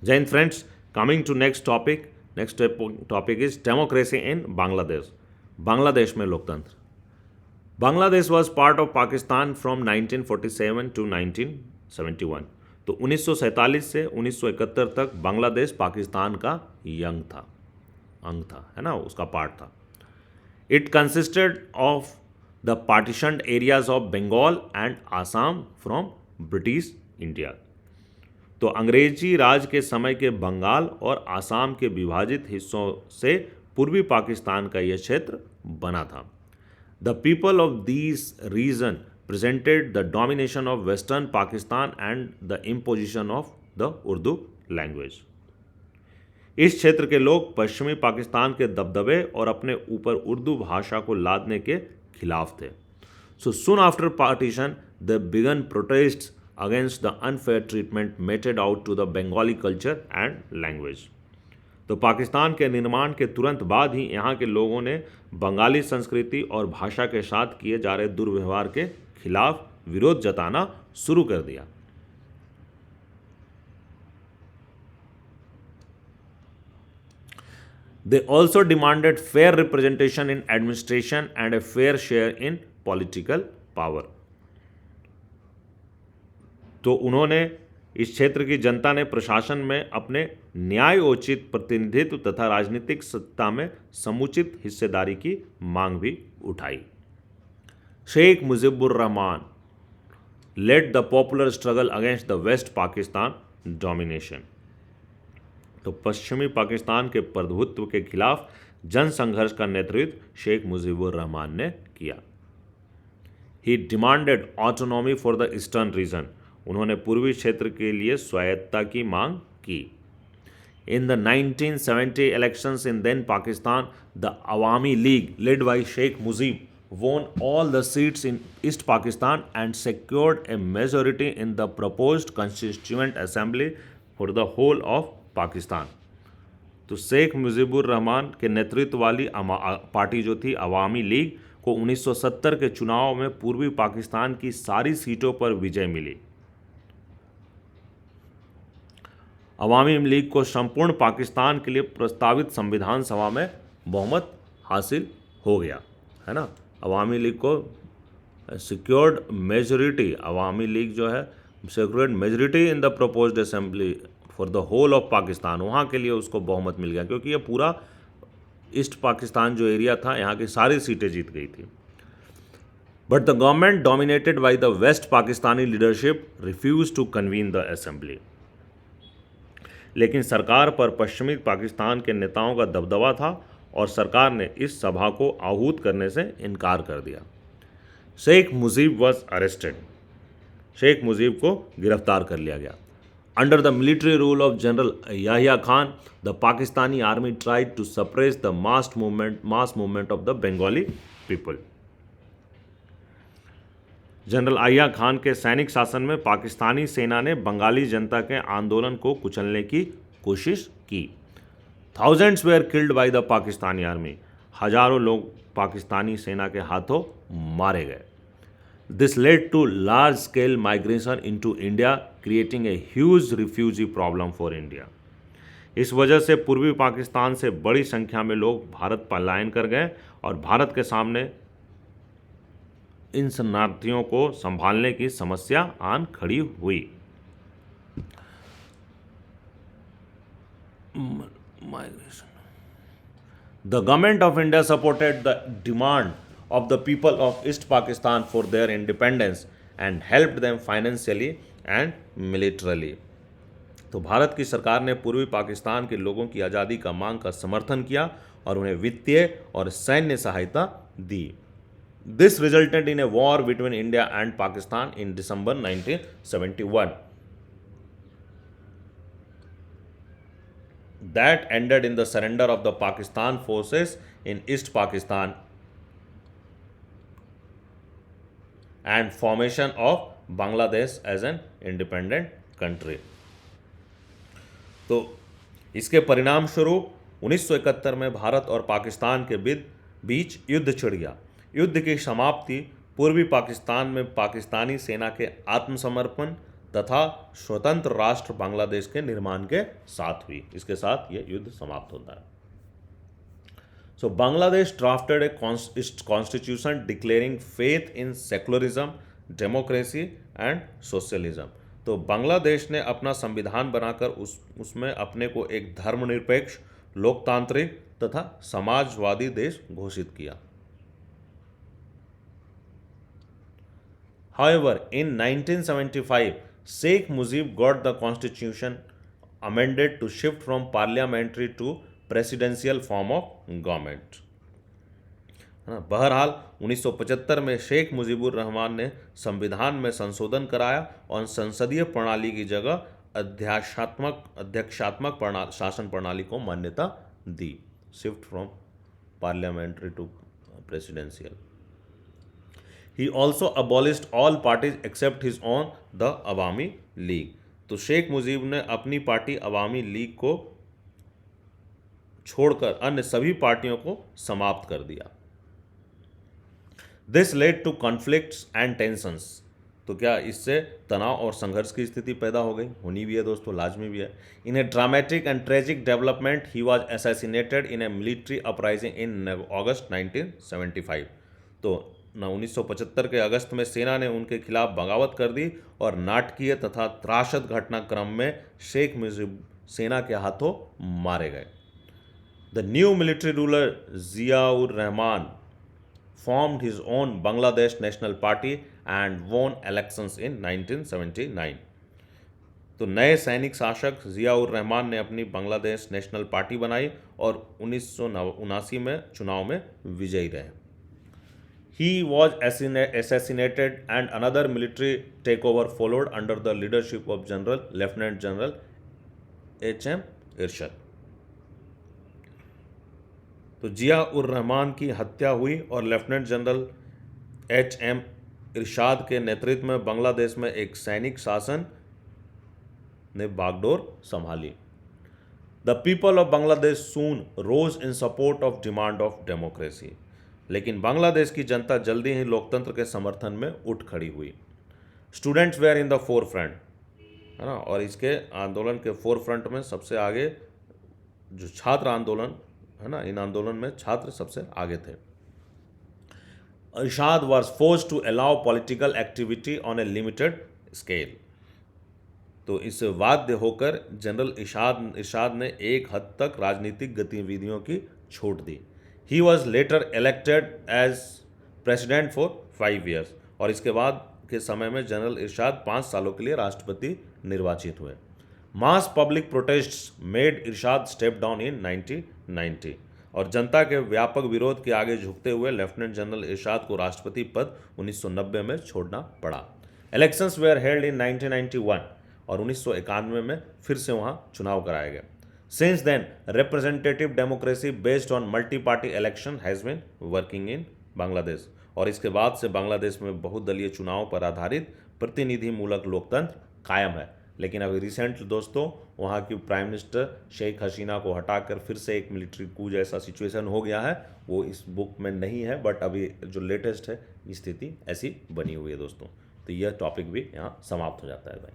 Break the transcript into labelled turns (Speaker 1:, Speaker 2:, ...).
Speaker 1: Jain friends, coming to next topic. Next topic is democracy in Bangladesh. Bangladesh में लोकतंत्र. Bangladesh was part of Pakistan from 1947 to 1971. तो 1947 से 1971 तक बांग्लादेश पाकिस्तान का अंग था, है ना, उसका पार्ट था. It consisted of the partitioned areas of Bengal and Assam from British India. तो अंग्रेजी राज के समय के बंगाल और आसाम के विभाजित हिस्सों से पूर्वी पाकिस्तान का यह क्षेत्र बना था. The people of these region presented the domination of western Pakistan and the imposition of the Urdu language. इस क्षेत्र के लोग पश्चिमी पाकिस्तान के दबदबे और अपने ऊपर उर्दू भाषा को लादने के खिलाफ थे. सो soon after partition they began protests against the unfair treatment meted out to the Bengali culture and language. तो पाकिस्तान के निर्माण के तुरंत बाद ही यहाँ के लोगों ने बंगाली संस्कृति और भाषा के साथ किए जा रहे दुर्व्यवहार के खिलाफ विरोध जताना शुरू कर दिया. They also demanded fair representation in administration and a fair share in political power. तो उन्होंने इस क्षेत्र की जनता ने प्रशासन में अपने न्यायोचित प्रतिनिधित्व तथा राजनीतिक सत्ता में समुचित हिस्सेदारी की मांग भी उठाई. Sheikh Mujibur Rahman led the popular struggle against the West Pakistan domination. तो पश्चिमी पाकिस्तान के प्रभुत्व के खिलाफ जन संघर्ष का नेतृत्व शेख मुजीबुर रहमान ने किया. He demanded autonomy for the eastern region. उन्होंने पूर्वी क्षेत्र के लिए स्वायत्तता की मांग की. In the 1970 elections in then Pakistan, the Awami League led by Sheikh Mujib won all the seats in East Pakistan and secured a majority in the proposed constituent assembly for the whole of Pakistan. तो शेख मुजीबुर रहमान के नेतृत्व वाली party जो थी अवामी लीग को 1970 के चुनाव में पूर्वी पाकिस्तान की सारी सीटों पर विजय मिली. अवामी लीग को संपूर्ण पाकिस्तान के लिए प्रस्तावित संविधान सभा में बहुमत हासिल हो गया, है ना. अवामी लीग को सिक्योर्ड मेजोरिटी, अवामी लीग जो है secured majority in the proposed assembly for the whole of Pakistan, वहाँ के लिए उसको बहुमत मिल गया क्योंकि ये पूरा ईस्ट पाकिस्तान जो एरिया था यहाँ की सारी सीटें जीत गई थी. But the government dominated by the west Pakistani leadership refuse to convene the assembly. लेकिन सरकार पर पश्चिमी पाकिस्तान के नेताओं का दबदबा था और सरकार ने इस सभा को आहूत करने से इनकार कर दिया. Sheikh Mujib was arrested. शेख मुजीब को गिरफ्तार कर लिया गया. Under the military rule of general Yahya Khan, the Pakistani army tried to suppress the mass movement of the Bengali people. General Yahya Khan के सैनिक शासन में पाकिस्तानी सेना ने बंगाली जनता के आंदोलन को कुचलने की कोशिश की. Thousands were killed by the Pakistani army. हजारों लोग पाकिस्तानी सेना के हाथों मारे गए. This led to large scale migration into India, creating a huge refugee problem for India. इस वजह से पूर्वी पाकिस्तान से बड़ी संख्या में लोग भारत पलायन कर गए और भारत के सामने इन शरणार्थियों को संभालने की समस्या आन खड़ी हुई. The government of India supported the demand of the people of East Pakistan for their independence and helped them financially and militarily. तो भारत की सरकार ने पूर्वी पाकिस्तान के लोगों की आज़ादी का मांग का समर्थन किया और उन्हें वित्तीय और सैन्य सहायता दी. This resulted in a war between India and Pakistan in December 1971. That ended in the surrender of the Pakistan forces in East Pakistan and formation of Bangladesh as an independent country. तो इसके परिणाम स्वरूप 1971 में भारत और पाकिस्तान के बीच युद्ध छिड़ गया. युद्ध की समाप्ति पूर्वी पाकिस्तान में पाकिस्तानी सेना के आत्मसमर्पण तथा स्वतंत्र राष्ट्र बांग्लादेश के निर्माण के साथ हुई। इसके साथ यह युद्ध समाप्त होता है। So Bangladesh drafted a constitution declaring faith in secularism, democracy and socialism। तो बांग्लादेश ने अपना संविधान बनाकर उसमें अपने को एक धर्मनिरपेक्ष, लोकतांत्रिक तथा समाजवादी देश घोषित किया। However, in 1975, Sheikh Mujib got the constitution amended to shift from parliamentary to presidential form of government। बहरहाल 1975 में शेख मुजीबुर रहमान ने संविधान में संशोधन कराया और संसदीय प्रणाली की जगह अध्यक्षात्मक शासन प्रणाली को मान्यता दी। Shift from parliamentary to presidential. He also abolished all parties except his own the Awami League. तो शेख मुजीब ने अपनी पार्टी अवामी लीग को छोड़कर अन्य सभी पार्टियों को समाप्त कर दिया। This led to conflicts and tensions. तो क्या इससे तनाव और संघर्ष की स्थिति पैदा हो गई? होनी भी है दोस्तों, लाजमी भी है। In a dramatic and tragic development he was assassinated in a military uprising in August 1975। तो 1975 के अगस्त में सेना ने उनके खिलाफ बगावत कर दी और नाटकीय तथा त्रासद घटनाक्रम में शेख मुजीब सेना के हाथों मारे गए। The new military ruler Ziaur Rahman formed his own Bangladesh National Party and won elections in 1979। तो नए सैनिक शासक जियाउर रहमान ने अपनी बांग्लादेश नेशनल पार्टी बनाई और 1979 में चुनाव में विजयी रहे। He was assassinated and another military takeover followed under the leadership of Lieutenant General H.M. Irshad। तो जिया उर रहमान की हत्या हुई और लेफ्टिनेंट जनरल H.M. इरशाद के नेतृत्व में बांग्लादेश में एक सैनिक शासन ने बागडोर संभाली। The people of Bangladesh soon rose in support of demand of democracy. लेकिन बांग्लादेश की जनता जल्दी ही लोकतंत्र के समर्थन में उठ खड़ी हुई। Students were in the forefront, है ना, और इसके आंदोलन के फोर फ्रंट में सबसे आगे जो छात्र आंदोलन है ना, इन आंदोलन में छात्र सबसे आगे थे। Ershad was forced to allow political activity on a limited scale. तो इससे बाध्य होकर जनरल इरशाद ने एक हद तक राजनीतिक गतिविधियों की छूट दी। He was later elected as president for 5 years। और इसके बाद के समय में जनरल इरशाद 5 सालों के लिए राष्ट्रपति निर्वाचित हुए। Mass public protests made Ershad step down in 1990। और जनता के व्यापक विरोध के आगे झुकते हुए लेफ्टिनेंट जनरल इरशाद को राष्ट्रपति पद 1990 में छोड़ना पड़ा। इलेक्शंस वेयर हेल्ड इन 1991 और 1991 में फिर से वहां चुनाव कराए गए। Since then representative democracy based on multi party election has been working in Bangladesh. और इसके बाद से बांग्लादेश में बहुदलीय चुनाव पर आधारित प्रतिनिधि मूलक लोकतंत्र कायम है। लेकिन अभी रिसेंट दोस्तों वहाँ की प्राइम मिनिस्टर शेख हसीना को हटाकर फिर से एक मिलिट्री कू जैसा सिचुएशन हो गया है। वो इस बुक में नहीं है, बट अभी जो लेटेस्ट है स्थिति ऐसी बनी हुई है दोस्तों। तो यह टॉपिक भी यहाँ समाप्त हो जाता है भाई।